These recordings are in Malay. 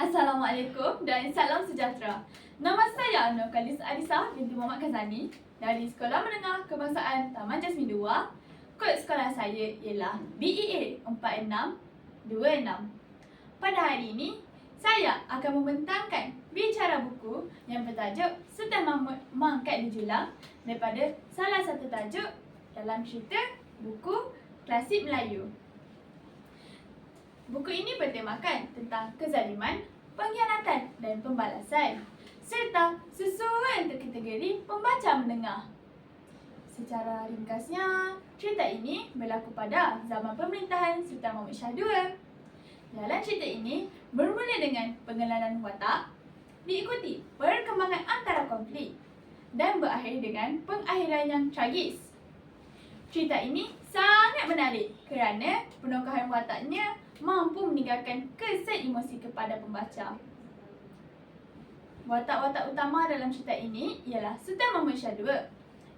Assalamualaikum dan salam sejahtera. Nama saya Nurkalis Arisah binti Muhammad Kazani dari Sekolah Menengah Kebangsaan Taman Jasmine 2. Kod sekolah saya ialah BEA 4626. Pada hari ini, saya akan membentangkan bicara buku yang bertajuk Sultan Mahmud Mangkat Berjulang daripada salah satu tajuk dalam cerita buku klasik Melayu. Buku ini bertemakan tentang kezaliman, pengkhianatan dan pembalasan serta sesuai untuk kategori pembaca menengah. Secara ringkasnya, cerita ini berlaku pada zaman pemerintahan Sultan Mahmud Shah II. Dalam cerita ini bermula dengan pengenalan watak, diikuti perkembangan antara konflik dan berakhir dengan pengakhiran yang tragis. Cerita ini sangat menarik kerana penokohan wataknya mampu meninggalkan kesan emosi kepada pembaca. Watak-watak utama dalam cerita ini ialah Sultan Mahmud Shah II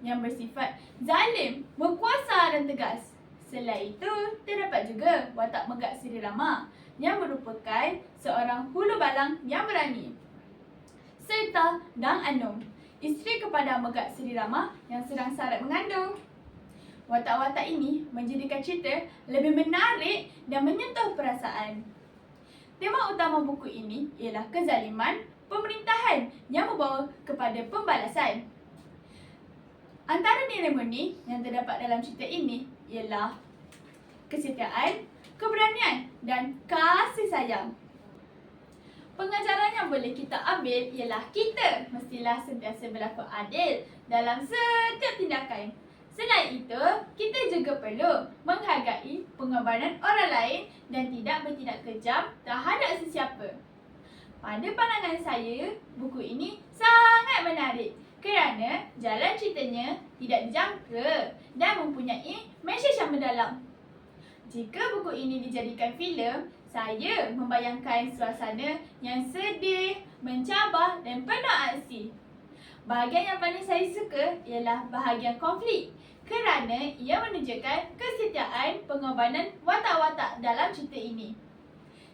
yang bersifat zalim, berkuasa dan tegas. Selain itu, terdapat juga watak Megak Sri Rama yang merupakan seorang hulu balang yang berani. Serta Dang Anum, isteri kepada Megak Sri Rama yang sedang sarat mengandung. Watak-watak ini menjadikan cerita lebih menarik dan menyentuh perasaan. Tema utama buku ini ialah kezaliman pemerintahan yang membawa kepada pembalasan. Antara nilai murni yang terdapat dalam cerita ini ialah kesetiaan, keberanian dan kasih sayang. Pengajaran yang boleh kita ambil ialah kita mestilah sentiasa berlaku adil dalam setiap tindakan. Selain itu, kita juga perlu menghargai pengorbanan orang lain dan tidak bertindak kejam terhadap sesiapa. Pada pandangan saya, buku ini sangat menarik kerana jalan ceritanya tidak dijangka dan mempunyai mesej yang mendalam. Jika buku ini dijadikan filem, saya membayangkan suasana yang sedih, mencabar dan penuh aksi. Bahagian yang paling saya suka ialah bahagian konflik kerana ia menunjukkan kesetiaan pengorbanan watak-watak dalam cerita ini.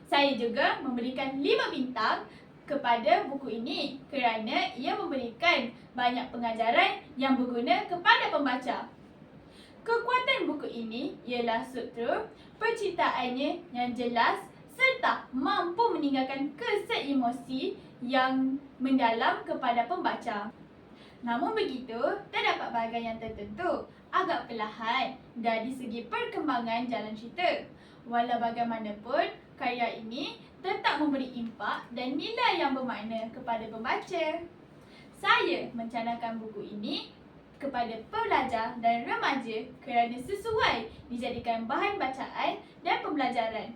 Saya juga memberikan 5 bintang kepada buku ini kerana ia memberikan banyak pengajaran yang berguna kepada pembaca. Kekuatan buku ini ialah struktur penciptaannya yang jelas serta mampu meninggalkan kesan emosi yang mendalam kepada pembaca. Namun begitu, terdapat bahagian yang tertentu agak perlahan dari segi perkembangan jalan cerita. Walau bagaimanapun, karya ini tetap memberi impak dan nilai yang bermakna kepada pembaca. Saya mencanangkan buku ini kepada pelajar dan remaja kerana sesuai dijadikan bahan bacaan dan pembelajaran.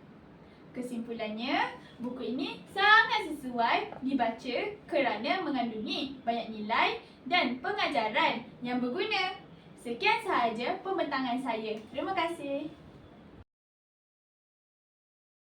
Kesimpulannya, buku ini sangat sesuai dibaca kerana mengandungi banyak nilai dan pengajaran yang berguna. Sekian sahaja pembentangan saya. Terima kasih.